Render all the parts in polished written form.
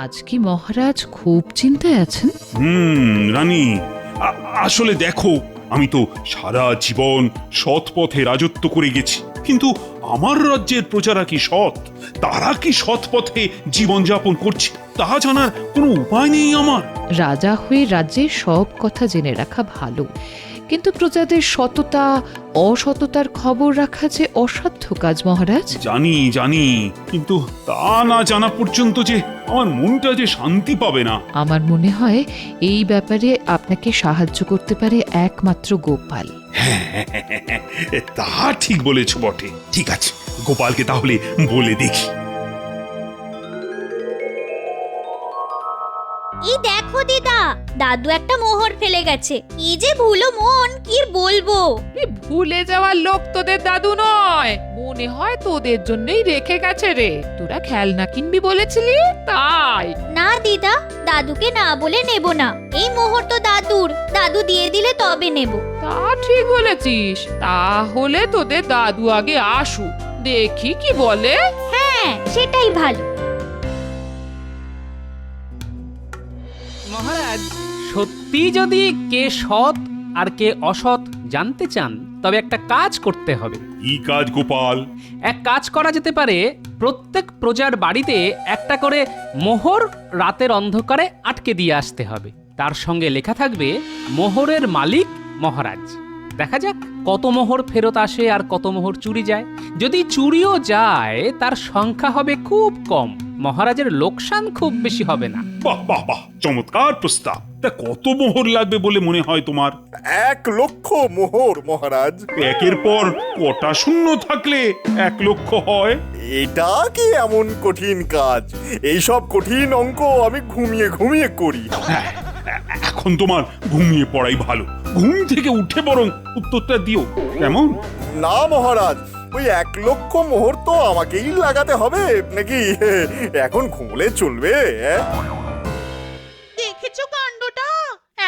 আজ কি মহারাজ খুব চিন্তায় আছেন? রানী, আসলে দেখো, আমি তো সারা জীবন সৎ পথে রাজত্ব করে গেছি, কিন্তু আমার রাজ্যের প্রজারা কি সৎ? তারা কি সৎ পথে জীবনযাপন করছে তা জানার কোনো উপায় নেই আমার। রাজা হয়ে রাজ্যের সব কথা জেনে রাখা ভালো, কিন্তু প্রজাদের সততা অসততার খবর রাখা যে অসাধ্য কাজ মহারাজ। জানি জানি, কিন্তু তা না জানা পর্যন্ত যে আমার মনটা যে শান্তি পাবে না। আমার মনে হয় এই ব্যাপারে আপনাকে সাহায্য করতে পারে একমাত্র গোপাল। তা ঠিক বলেছ বটে। ঠিক আছে, গোপালকে তাহলে বলে দেখি। এই দেখো দিদা, দাদু একটা মোহর ফেলে গেছে। কি যে ভুলো মন, কি বলবো। ভুলে যাওয়ার লোক তোদের দাদু নয়, মনে হয় তোদের জন্যই রেখে গেছে রে। তোরা খেলনা কিনবি বলেছিলি তাই। না দিদা, দাদুকে না বলে নেব না। এই মোহর তো দাদুর, দাদু দিয়ে দিলে তবে নেব। তা ঠিক বলেছিস, তাহলে তোদের দাদু আগে আসু, দেখি কি বলে। হ্যাঁ, সেটাই ভালো। মহারাজ, সত্যি যদি কে সৎ আর কে অসৎ জানতে চান, তবে একটা কাজ করতে হবে। কি কাজ গোপাল? এক কাজ করা যেতে পারে, প্রত্যেক প্রজার বাড়িতে একটা করে মোহর রাতের অন্ধকারে আটকে দিয়ে আসতে হবে। তার সঙ্গে লেখা থাকবে মোহরের মালিক মহারাজ। দেখা যাক কত মোহর ফেরত আসে আর কত মোহর চুরি যায়। যদি চুরিও যায় তার সংখ্যা হবে খুব কম, মহারাজের লোকসান খুব বেশি হবে না। বাহ বাহ বাহ, চমৎকার প্রস্তাব। তা কত মোহর লাগবে বলে মনে হয় তোমার? 1,00,000 মোহর মহারাজ। একের পর কটা শূন্য থাকলে 1,00,000 হয়? এটা কি এমন কঠিন কাজ? এইসব কঠিন অঙ্ক আমি ঘুমিয়ে ঘুমিয়ে করি। হ্যাঁ, এখন তোমার ঘুমিয়ে পড়াই ভালো। ঘুম থেকে উঠে বরং উত্তরটা দিও, কেমন? না মহারাজ, ওই 1,00,000 মোহর তো আমাকেই লাগাতে হবে নাকি? এখন ঘুমলে চলবে? দেখেছো কাণ্ডটা?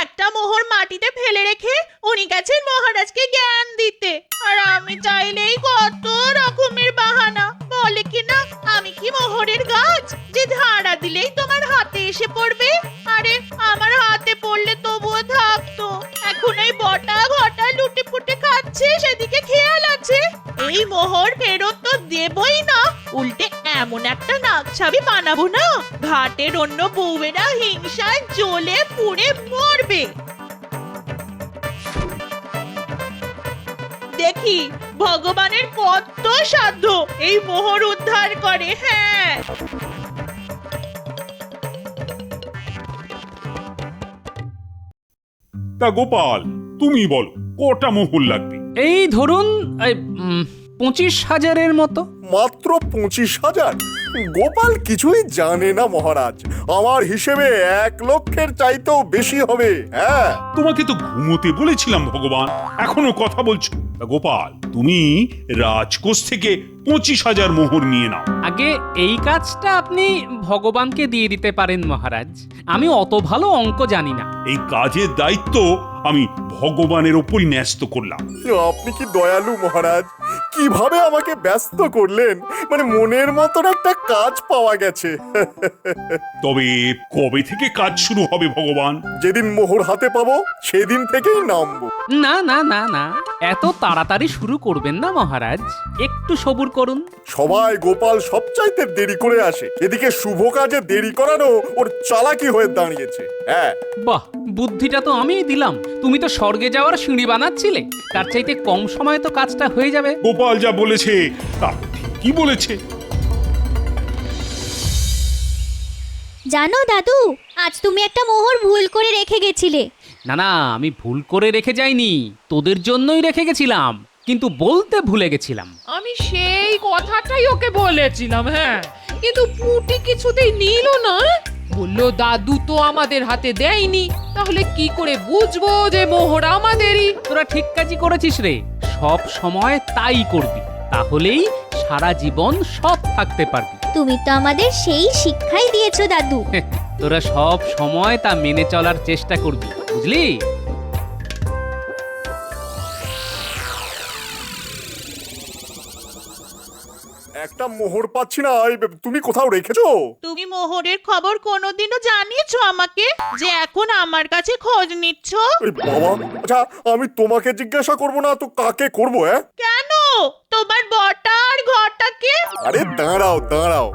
একটা মোহর মাটিতে ফেলে রেখে উনি গেছেন মহারাজকে জ্ঞান দিতে, আর আমি চাইলেই কত রকমের বাহানা বলে কিনা আমি কি মোহরের গাছ যে ধারা দিলেই তোমার হাতে এসে পড়বে। আরে আমার হাতে পড়লে তবুও থাকতো, এখন এই বটা ঘটা লুটে পুটে খাচ্ছে, সেদিকে খেয়াল আছে। এই মোহর ফেরত তো দেবই না, উল্টে এমন একটা নাকছাবি বানাবো না, ঘাটের অন্য বউয়েরা হিংসায় জ্বলে পুড়ে মরবে। দেখি ভগবানের কত সাধ্য এই মোহর উদ্ধার করে। হ্যাঁ, তা গোপাল, তুমি বলো কটা মোহর লাগবে? এই ধরুন 25,000-এর মতো। মাত্র 25,000? গোপাল কিছুই জানে না মহারাজ। আমার হিসেবে 1,00,000-এর চাইতেও বেশি হবে। হ্যাঁ, তোমাকে তো ঘুমোতে বলেছিলাম ভগবান, এখনো কথা বলছো? তা গোপাল, তুমি রাজকোষ থেকে 25,000 মোহর নিয়ে নাও। আগে এই কাজটা আপনি ভগবানকে দিয়ে দিতে পারেন মহারাজ, আমি অত ভালো অঙ্ক জানি না। এই কাজের দায়িত্ব আমি ভগবানের ওপরই ন্যস্ত করলাম। আপনি কি দয়ালু মহারাজ! কিভাবে আমাকে ব্যস্ত করলেন, মানে মনের মতন একটা কাজ পাওয়া গেছে। তবে কবে থেকে কাজ শুরু হবে ভগবান? যেদিন মোহর হাতে পাবো সেদিন থেকেই নামবো। না না না না, এত তাড়াতাড়ি শুরু করবেন না মহারাজ, একটু সবুর করুন। সবাই গোপাল সবচাইতে দেরি করে আসে, এদিকে শুভ কাজে দেরি করানো ওর চালাকি হয়ে দাঁড়িয়েছে। হ্যাঁ, বাহ, বুদ্ধিটা তো আমিই দিলাম। তুমি তো স্বর্গে যাওয়ার সিঁড়ি বানাচ্ছিলে, তার চাইতে কম সময়ে তো কাজটা হয়ে যাবে। গোপাল যা বলেছে তা কি বলেছে। জানো দাদু, আজ তুমি একটা মোহর ভুল করে রেখে গেছিলে। না না, আমি ভুল করে রেখে যাইনি, তোদের জন্যই রেখে গেছিলাম, কিন্তু বলতে ভুলে গেছিলাম। আমি সেই কথাটাই ওকে বলেছিলাম, হ্যাঁ, কিন্তু পুটি কিছুতেই নিল না। বললো দাদু তো আমাদের হাতে দেয়নি, তাহলে কি করে বুঝবো যে মোহর আমাদেরই? তোরা ঠিক কাজই করেছিস রে, সব সময় তাই করবি, তাহলেই সারা জীবন সৎ থাকতে পারবি। তুমি তো আমাদের সেই শিক্ষাই দিয়েছো দাদু। তোরা সব সময় তা মেনে চলার চেষ্টা করবি, বুঝলি? একটা একটা মোহর পাচ্ছি না, তুমি কোথাও রেখেছো? তুমি মোহরের খবর কোনোদিনও জানিয়েছো আমাকে যে এখন আমার কাছে খোঁজ নিচ্ছ? এই বাবা, আচ্ছা আমি তোমাকে জিজ্ঞাসা করব না তো কাকে করব? কেন? তোমার বটা আর ঘরটাকে? আরে দাঁড়াও দাঁড়াও,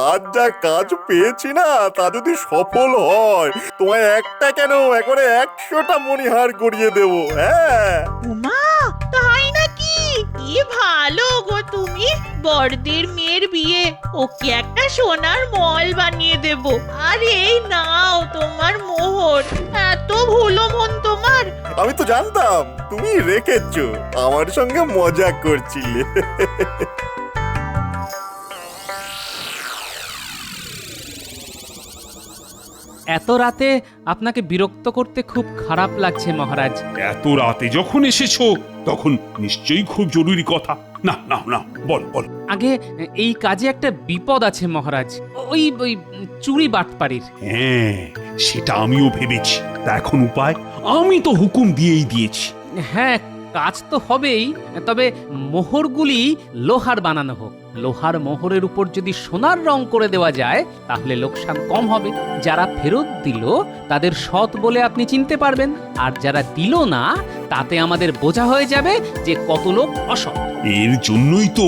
আজ যা কাজ পেয়েছি না তা যদি সফল হয় তোমায় একটা কেন একবারে 100টা মণিহার গড়িয়ে দেবো। হ্যাঁ উমা, তাই নাকি? কি ভালো গো তুমি। বড়দের মেয়ের বিয়ে, ওকে একটা সোনার মল বানিয়ে দেব। আর এই নাও তোমার মোহর। এত ভুলো মন তোমার। আমি তো জানতাম তুমি রেখেছো, আমার সঙ্গে মজা করছিলে। এত রাতে আপনাকে বিরক্ত করতে খুব খারাপ লাগছে মহারাজ। এত রাতে যখন এসেছো তখন নিশ্চয়ই খুব জরুরি কথা। না না না, বল বল। আগে এই কাজে একটা বিপদ আছে মহারাজ, ওই ওই চুরি বাটপাড়ির। হ্যাঁ, সেটা আমিও ভেবেছি। তা এখন উপায়? আমি তো হুকুম দিয়েই দিয়েছি। হ্যাঁ, কাজ তো হবেই, তবে মোহরগুলি লোহার বানানো হোক। লোহার মোহরের উপর যদি সোনার রং করে দেওয়া যায় তাহলে লোকসান কম হবে। যারা ফেরত দিল তাদের সৎ বলে আপনি চিনতে পারবেন, আর যারা দিল না তাতে আমাদের বোঝা হয়ে যাবে যে কত লোক অসৎ। এর জন্যই তো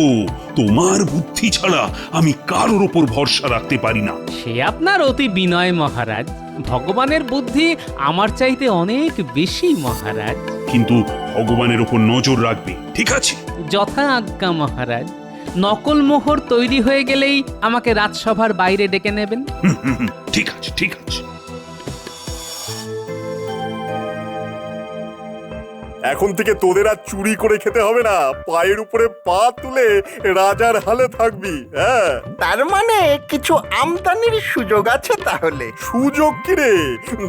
তোমার বুদ্ধি ছাড়া আমি কারোর ওপর ভরসা রাখতে পারি না। সে আপনার অতি বিনয় মহারাজ, ভগবানের বুদ্ধি আমার চাইতে অনেক বেশি মহারাজ। কিন্তু ভগবানের ওপর নজর রাখবে, ঠিক আছে? যথা আজ্ঞা মহারাজ। নকল মোহর তৈরি হয়ে গেলেই আমাকে রাজসভার বাইরে ডেকে নেবেন। ঠিক আছে ঠিক আছে। এখন থেকে তোদের আর চুরি করে খেতে হবে না, পায়ের উপরে পা তুলে রাজার হালে থাকবি। হ্যাঁ, তার মানে কিছু আমদানির সুযোগ আছে তাহলে। সুযোগ কি রে?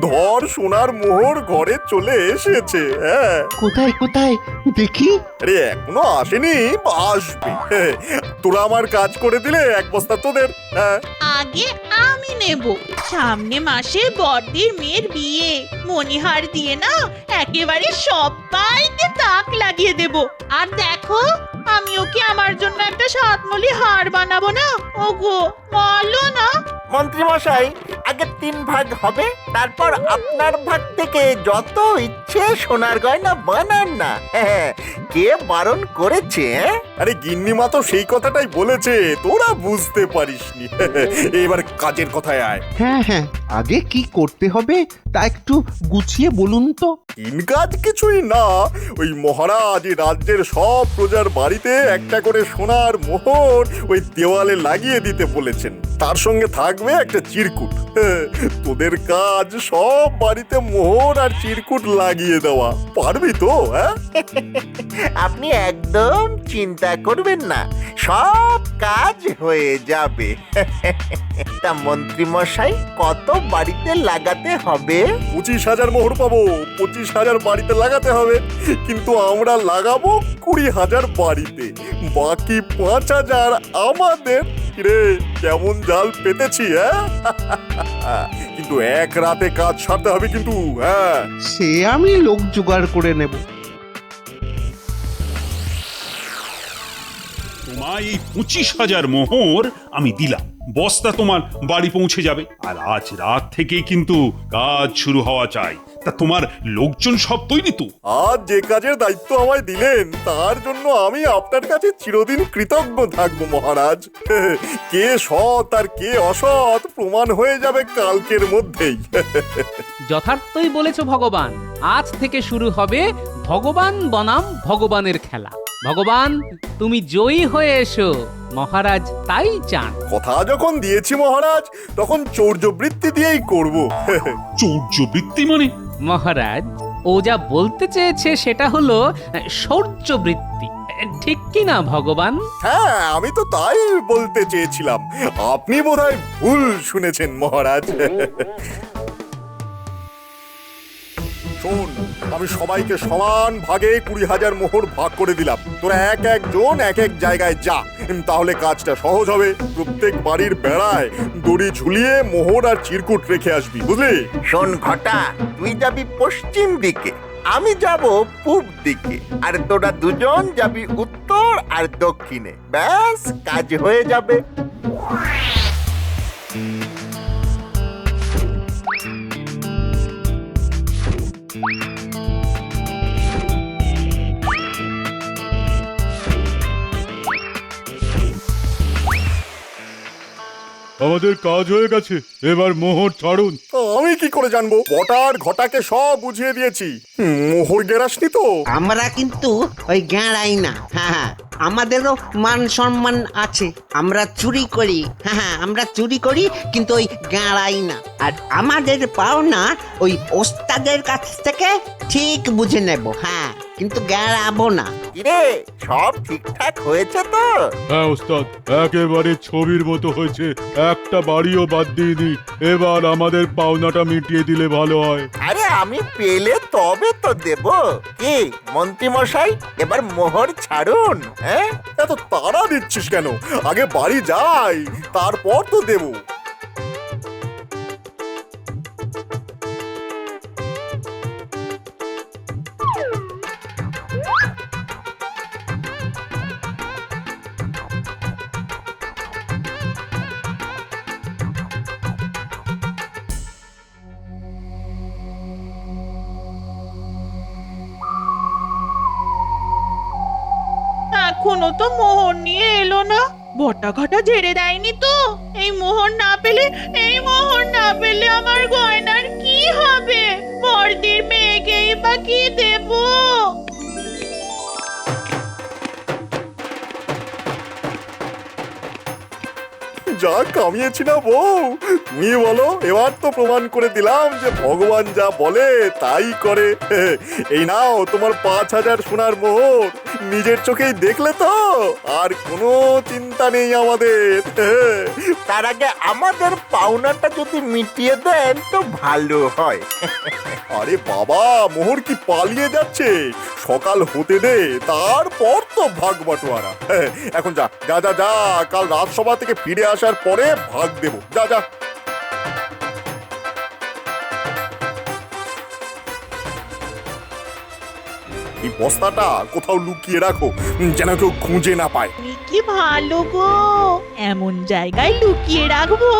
ধর সোনার মোহর ঘরে চলে এসেছে। হ্যাঁ, কোথায় কোথায় দেখি? আরে এখনো আসেনি, আসবে। তোরা আমার কাজ করে দিলে এক বস্তা তোদের। হ্যাঁ, আগে আমি নেব। সামনে মাসে বড়দের মেয়ের বিয়ে, মণিহার দিয়ে না একেবারে সবাইকে তাক লাগিয়ে দেব। আর দেখো, আমি ওকে আমার জন্য একটা সাতমলি হার বানাবো না। ওগো বলো না। মন্ত্রী মশাই, আগে 3 ভাগ হবে, তারপর আপনার ভাগ থেকে যত ইচ্ছে সোনার গয়না বানান না। কে বারণ করেছে? আরে গিন্নিমা তো সেই কথাটাই বলেছে, তোরা বুঝতে পারিসনি। এবার কাজের কথায় আয়। হ্যাঁ হ্যাঁ, আগে কি করতে হবে তা একটু গুছিয়ে বলুন তো। কাজ কিছুই না, ওই মহারাজ রাজ্যের সব প্রজার বাড়িতে একটা করে সোনার মোহর ওই দেওয়ালে লাগিয়ে দিতে বলেছেন। তার সঙ্গে থাকবে একটা চিরকুট। তোদের কাজ সব বাড়িতে মোহর আর চিরকুট লাগিয়ে দেওয়া। পারবি তো? হ্যাঁ, আপনি একদম চিন্তা করবেন না, সব কাজ হয়ে যাবে। তা মন্ত্রী মশাই, কত বাড়িতে লাগাতে হবে? 25,000 মোহর পাবো, 25,000 বাড়িতে লাগাতে হবে। কিন্তু আমরা লাগাবো 20,000 বাড়িতে, বাকি 5,000 আমাদের। রে কেমন জাল পেতেছি? হ্যাঁ, কিন্তু এক রাতে কাজ সারতে হবে কিন্তু। হ্যাঁ, সে আমি লোক জোগাড় করে নেব। তোমায় এই 25,000 মোহর আমি দিলাম, বস্তা তোমার বাড়ি পৌঁছে যাবে। আর আজ রাত থেকে কিন্তু কাজ শুরু হওয়া চাই। তা তোমার লোকজন সব তৈরি তো? আজ যে কাজের দায়িত্ব আমায় দিলেন তার জন্য আমি আপনার কাছে চিরদিন কৃতজ্ঞ থাকবো মহারাজ। কে সৎ আর কে অসৎ প্রমাণ হয়ে যাবে কালকের মধ্যেই। যথার্থই বলেছ ভগবান, আজ থেকে শুরু হবে ভগবান বনাম ভগবানের খেলা। ভগবান, তুমি জয়ী হয়ে এসো, মহারাজ তাই চান। কথা যখন দিয়েছি মহারাজ, তখন চৌর্যবৃত্তি দিয়েই করব। চৌর্যবৃত্তি মানে? মহারাজ, ও যা বলতে চেয়েছে সেটা হলো শৌর্যবৃত্তি, ঠিক কি না ভগবান? হ্যাঁ, আমি তো তাই বলতে চেয়েছিলাম। আপনি বোধহয় ভুল শুনেছেন মহারাজ। শোন, আমি সবাইকে সমান ভাগে 20,000 মোহর ভাগ করে দিলাম। তোরা এক একজন এক এক জায়গায় যা, তাহলে কাজটা সহজ হবে। প্রত্যেক বাড়ির বেড়ায় দড়ি ঝুলিয়ে মোহর আর চিরকুট রেখে আসবি, বুঝলি? শোন ঘটা, তুই যাবি পশ্চিম দিকে, আমি যাব পূব দিকে আর তোরা দুজন যাবি উত্তর আর দক্ষিণে, ব্যাস কাজ হয়ে যাবে। আমাদের কাজ হয়ে গেছে, এবার মোহর ছাড়ুন। আমি কি করে জানবো? বটার ঘটাকে সব বুঝিয়ে দিয়েছি। মোহর গেরাসনি তো? আমরা কিন্তু ওই গাঁড়াই না। হ্যাঁ, আমাদেরও মান সম্মান আছে। আমরা চুরি করি, হ্যাঁ আমরা চুরি করি, কিন্তু ওই গাঁড়াই না। আর আমাদের পাওনা ওই ওস্তাদের কাছ থেকে ঠিক বুঝে নেব। হ্যাঁ, কিন্তু গাঁড়াবো না। কিরে, সব ঠিকঠাক হয়েছে তো? হ্যাঁ ওস্তাদ, একেবারে ছবির মতো হয়েছে, একটা বাড়িও বাদ দিইনি। এবার আমাদের পাওনাটা মিটিয়ে দিলে ভালো হয়। আরে আমি পেলে তবে তো দেব। কি মন্ত্রী মশাই, এবার মোহর ছাড়ুন। হ্যাঁ, এত তাড়া দিচ্ছিস কেন? আগে বাড়ি যাই, তারপর তো দেবো। এখনো তো মোহর নিয়ে এলো না। বটা ঘটা ঝেড়ে দেয়নি তো? এই মোহর না পেলে আমার গয়নার কি হবে? বড়দির মেয়েকেই বা কি দেবো? যা কামিয়েছি না বউ, তুমি বলো। এবার তো প্রমাণ করে দিলাম যে ভগবান যা বলে তাই করে। এই নাও তোমার 5,000 সোনার মোহর। নিজের চোখেই দেখলে তো, আর কোনো চিন্তা নেই আমাদের। তার আগে আমাদের পাওনাটা যদি মিটিয়ে দেন তো ভালো হয়। আরে বাবা, মোহর কি পালিয়ে যাচ্ছে? সকাল হতে দে, তারপর তো ভাগ বাটোয়ারা। এখন যা যা যা যা, কাল রাজসভা থেকে ফিরে আসার পরে ভাগ দেব। যা যা। এই বস্তাটা কোথাও লুকিয়ে রাখো, যেন কেউ খুঁজে না পায়। তুমি কি ভালো গো, এমন জায়গায় লুকিয়ে রাখবো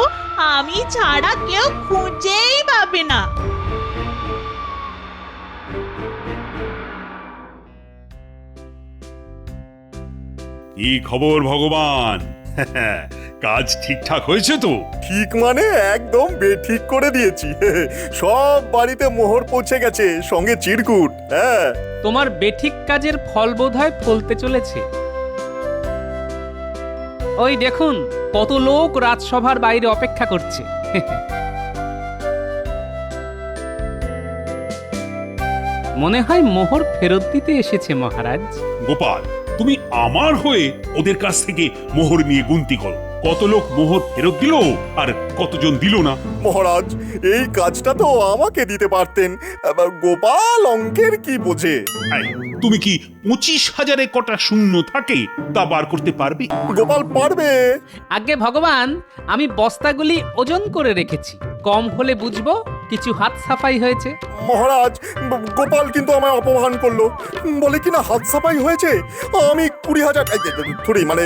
আমি ছাড়া কেউ খুঁজেই পাবে না। কি খবর ভগবান? কাজ ঠিকঠাক হয়েছে তো? ঠিক মানে একদম বেঠিক করে দিয়েছি। সব বাড়িতে মোহর পৌঁছে গেছে, সঙ্গে চিরকুট। হ্যাঁ, তোমার বেঠিক কাজের ফল বোধহয় ফলতে চলেছে। ওই দেখুন, কত লোক রাজসভার বাইরে অপেক্ষা করছে। মনে হয় মোহর ফেরত দিতে এসেছে মহারাজ। গোপাল, তুমি আমার হয়ে ওদের কাছ থেকে মোহর নিয়ে গুনতি করো। কত লোক মোহর ফেরত দিল আর কতজন দিল না। মহারাজ, এই কাজটা তো আমাকে দিতে পারতেন। আবার গোপাল অঙ্কের কি বোঝে? এই, তুমি কি 25,000-এ কটা শূন্য থাকে তা বার করতে পারবে? গোপাল পারবে। আগে ভগবান, আমি বস্তাগুলি ওজন করে রেখেছি, কম হলে বুঝবো কিছু হাত সাফাই হয়েছে। মহারাজ, গোপাল কিন্তু আমায় অপমান করলো, বলে কিনা হাত সাফাই হয়েছে। আমি 20,000 থুড়ি মানে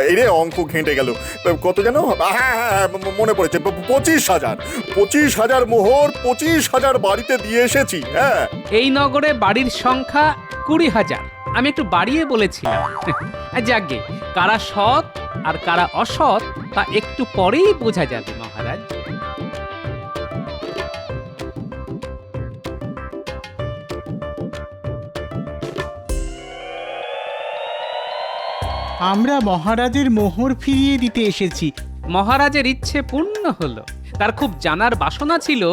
এই রে, অঙ্ক ঘেঁটে গেল। কত যেন? হ্যাঁ হ্যাঁ, মনে পড়েছে, 25,000 মোহর 25,000 বাড়িতে দিয়ে এসেছি। হ্যাঁ, এই নগরে বাড়ির সংখ্যা 20,000। আমি একটু বাড়িয়ে বলেছিলাম। যাকগে, কারা সৎ আর কারা অসৎ তা একটু পরেই বোঝা যাবে মহারাজ। আমরা মহারাজের মোহর ফিরিয়ে দিতে এসেছি। মহারাজের ইচ্ছে পূর্ণ হলো। তার খুব জানার বাসনা ছিল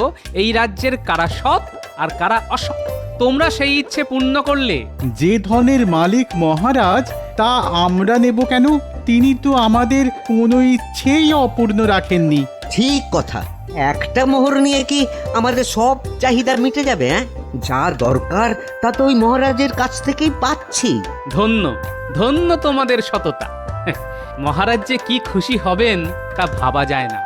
এই রাজ্যের কারা সৎ আর কারা অসৎ। তোমরা সেই ইচ্ছে পূর্ণ করলে। যে ধনের মালিক মহারাজ, তা আমরা নেব কেন? তিনি তো আমাদের কোনো ইচ্ছেই অপূর্ণ রাখেননি। ঠিক কথা। একটা মোহর নিয়ে কি আমাদের সব চাহিদা মিটে যাবে? হ্যাঁ, যা দরকার তা তো ওই মহারাজের কাছ থেকেই পাচ্ছি। ধন্য ধন্য তোমাদের সততা। মহারাজ যে কি খুশি হবেন তা ভাবা যায় না।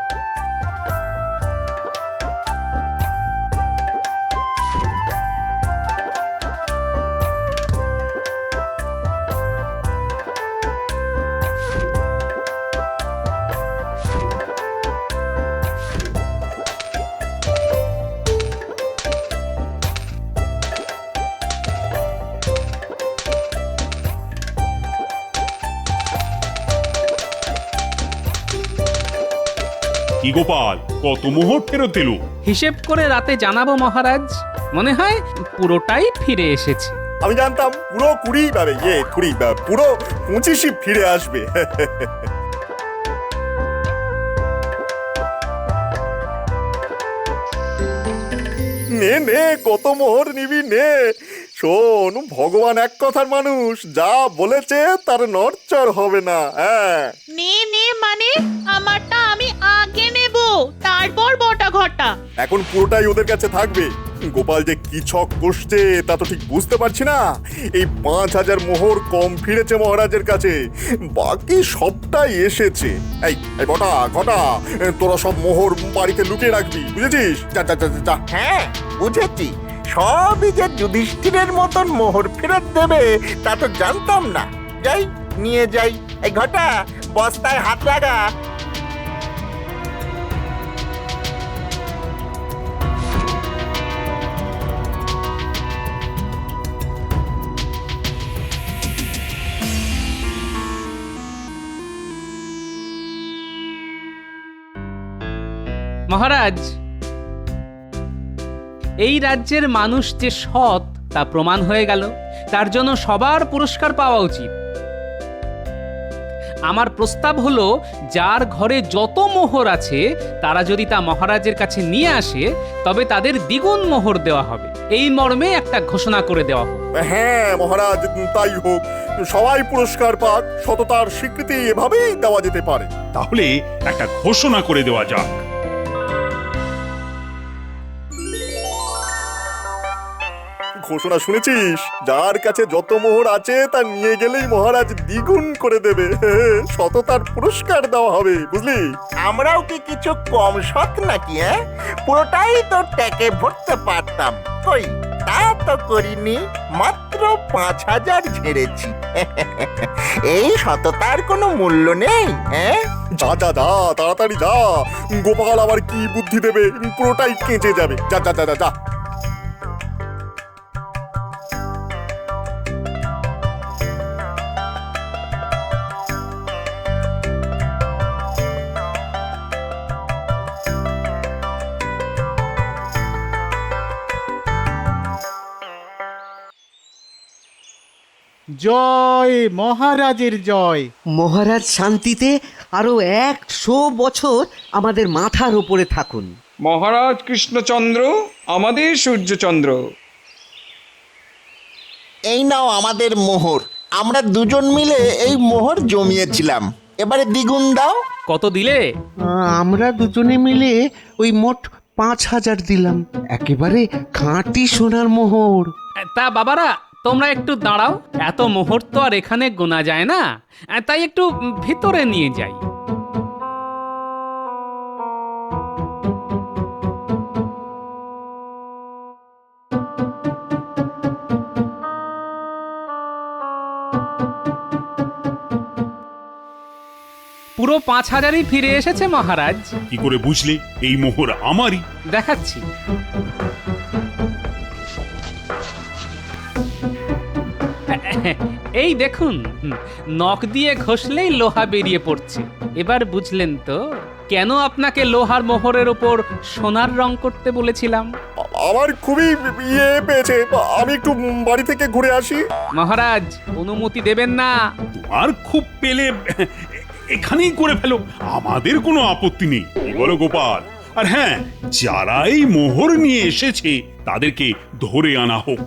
কি গোপাল, কত মোহর ফেরত এলো? হিসেব করে রাতে জানাবো মহারাজ। মনে হয় পুরোটাই ফিরে এসেছে। আমি জানতাম পুরো 20 পাবে, পুরো 25ই ফিরে আসবে। নে নে, কত মোহর নিবি নে। শোন, ভগবান এক কথার মানুষ, যা বলেছে তার নড়চড় হবে না। হ্যাঁ, নে নে মানে আমারটা আমি আগে নেব, তারপর বটা ঘটা। এখন পুরোটাই ওদের কাছে থাকবে। গোপাল যে কি ছক কষছে তা তো ঠিক বুঝতে পারছি না। এই 5000 মোহর কম ফিরেছে মহারাজের কাছে, বাকি সবটাই এসেছে। এই এই ঘটা, তোরা সব মোহর বাড়িতে লুকিয়ে রাখবি, বুঝেছিস? যা যা যা যা। হ্যাঁ, বুঝেছি। সবই যে যুধিষ্ঠিরের মতন মোহর ফেরত দেবে তা তো জানতাম না। যাই, নিয়ে যাই। এই ঘটা, বস্তায় হাত লাগা। মহারাজ, এই রাজ্যের মানুষ যে সৎ তা প্রমাণ হয়ে গেল। তার জন্য সবার পুরস্কার পাওয়া উচিত। আমার প্রস্তাব হলো, যার ঘরে যত মোহর আছে তারা যদি তা মহারাজের কাছে নিয়ে আসে তবে তাদের দ্বিগুণ মোহর দেওয়া হবে। এই মর্মে একটা ঘোষণা করে দেওয়া হোক। হ্যাঁ মহারাজ, তাই হোক। সবাই পুরস্কার পাক, সততার স্বীকৃতি এভাবেই দেওয়া যেতে পারে। তাহলে একটা ঘোষণা করে দেওয়া যাক। ঘোষণা শুনেছিস? যার কাছে যত মোহর আছে তা নিয়ে গেলেই মহারাজ দ্বিগুণ করে দেবে। সততার পুরস্কার দেওয়া হবে, বুঝলি? আমরাও কি কিছু কম সৎ নাকি? হ্যাঁ, পুরোটাই তো ট্যাকে ভরতে পারতাম। কই, তা তো করিনি, মাত্র 5000 ঝেড়েছি। এই সততার কোনো মূল্য নেই? হ্যাঁ, যা যা যা, তাড়াতাড়ি যা। গোপাল আবার কি বুদ্ধি দেবে, পুরোটাই কেঁচে যাবে। যা যা যা যা। জয় মহারাজের জয়। মহারাজ শান্তিতে আরো 100 বছর আমাদের মাথার উপরে থাকুন। মহারাজ কৃষ্ণচন্দ্র, আমাদের সূর্যচন্দ্র। এই নাও আমাদের মোহর। আমরা দুজন মিলে এই মোহর জমিয়েছিলাম, এবারে দ্বিগুণ দাও। কত দিলে? আমরা দুজনে মিলে ওই মোট 5000 দিলাম, একেবারে খাঁটি সোনার মোহর। তা বাবারা, তোমরা একটু দাঁড়াও। এত মোহর তো আর এখানে গোনা যায় না, তাই একটু ভিতরে নিয়ে যাই। পুরো 5000ই ফিরে এসেছে মহারাজ। কি করে বুঝলে এই মোহর আমারই? দেখাচ্ছি। এই দেখুন, নখ দিয়ে ঘষলেই লোহা বেরিয়ে পড়ছে। এবার বুঝলেন তো কেন আপনাকে লোহার মোহরের উপর সোনার রং করতে বলেছিলাম? আমার খুবই ইয়ে পেয়েছে, আমি একটু বাড়ি থেকে ঘুরে আসি। মহারাজ, অনুমতি দেবেন না? তোমার খুব পেলে এখানেই করে ফেলো, আমাদের কোনো আপত্তি নেই। কি বলো গোপাল? আর হ্যাঁ, যারা এই মোহর নিয়ে এসেছে তাদেরকে ধরে আনা হোক।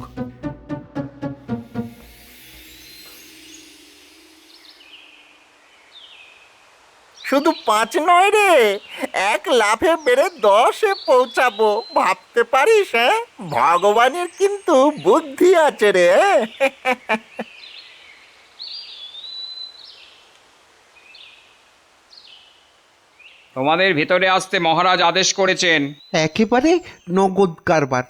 শুধু 5 নয় রে, 1 লাফে বেড়ে 10-এ পৌঁছাবো। ভাবতে পারিস? হ্যাঁ, ভগবানের কিন্তু বুদ্ধি আছে রে। তোমাদের ভিতরে আসতে মহারাজ আদেশ করেছেন। একেবারে নগদ কারবার।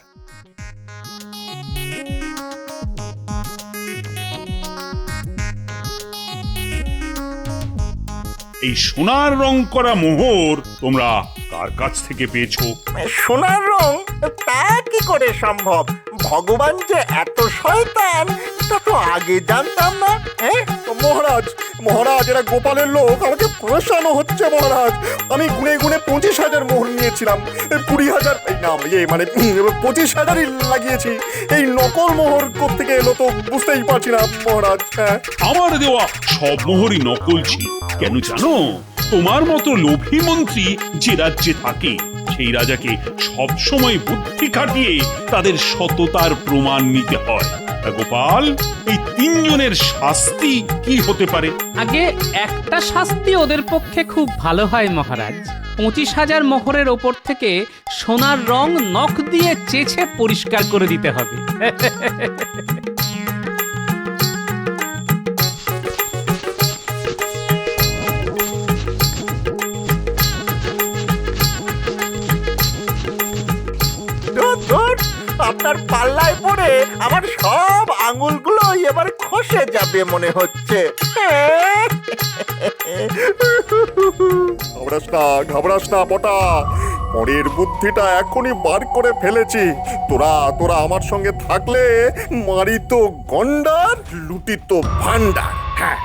এই সোনার রং করা মোহর তোমরা কার কাছ থেকে পেয়েছো? সোনার রং? তা কি করে সম্ভব? ভগবান যে এত শয়তান তা তো আগে জানতাম না। হ্যাঁ মহারাজ মহারাজ এরা গোপালের লোক, আমাকে প্রশানো হচ্ছে মহারাজ। আমি গুনে গুনে 25,000 মোহর নিয়েছিলাম, 20,000 এই না মানে 25,000ই লাগিয়েছি। এই নকল মোহর কোত্থেকে এলো তো বুঝতেই পারছি না মহারাজ। হ্যাঁ আমার দেওয়া সব মোহরই নকল ছিল। কেন জানো? তোমার মতো লোভী মন্ত্রী যে রাজ্যে থাকে সেই রাজাকে সব সময় বুদ্ধি খাটিয়ে তাদের সততার প্রমাণ নিতে হয়। গোপাল, এই 3 জনের শাস্তি কি হতে পারে? আগে একটা শাস্তি ওদের পক্ষে খুব ভালো হয় মহারাজ। 25,000 মোহরের ওপর থেকে সোনার রং নখ দিয়ে চেঁচে পরিষ্কার করে দিতে হবে। আপনার পাল্লায় পড়ে আমার সব আঙুলগুলো এবার খসে যাবে মনে হচ্ছে। ঘাবড়াস না বটা, পরের বুদ্ধিটা এখনই বার করে ফেলেছি। তোরা আমার সঙ্গে থাকলে মারিত গন্ডার, লুটিত ভান্ডার। হ্যাঁ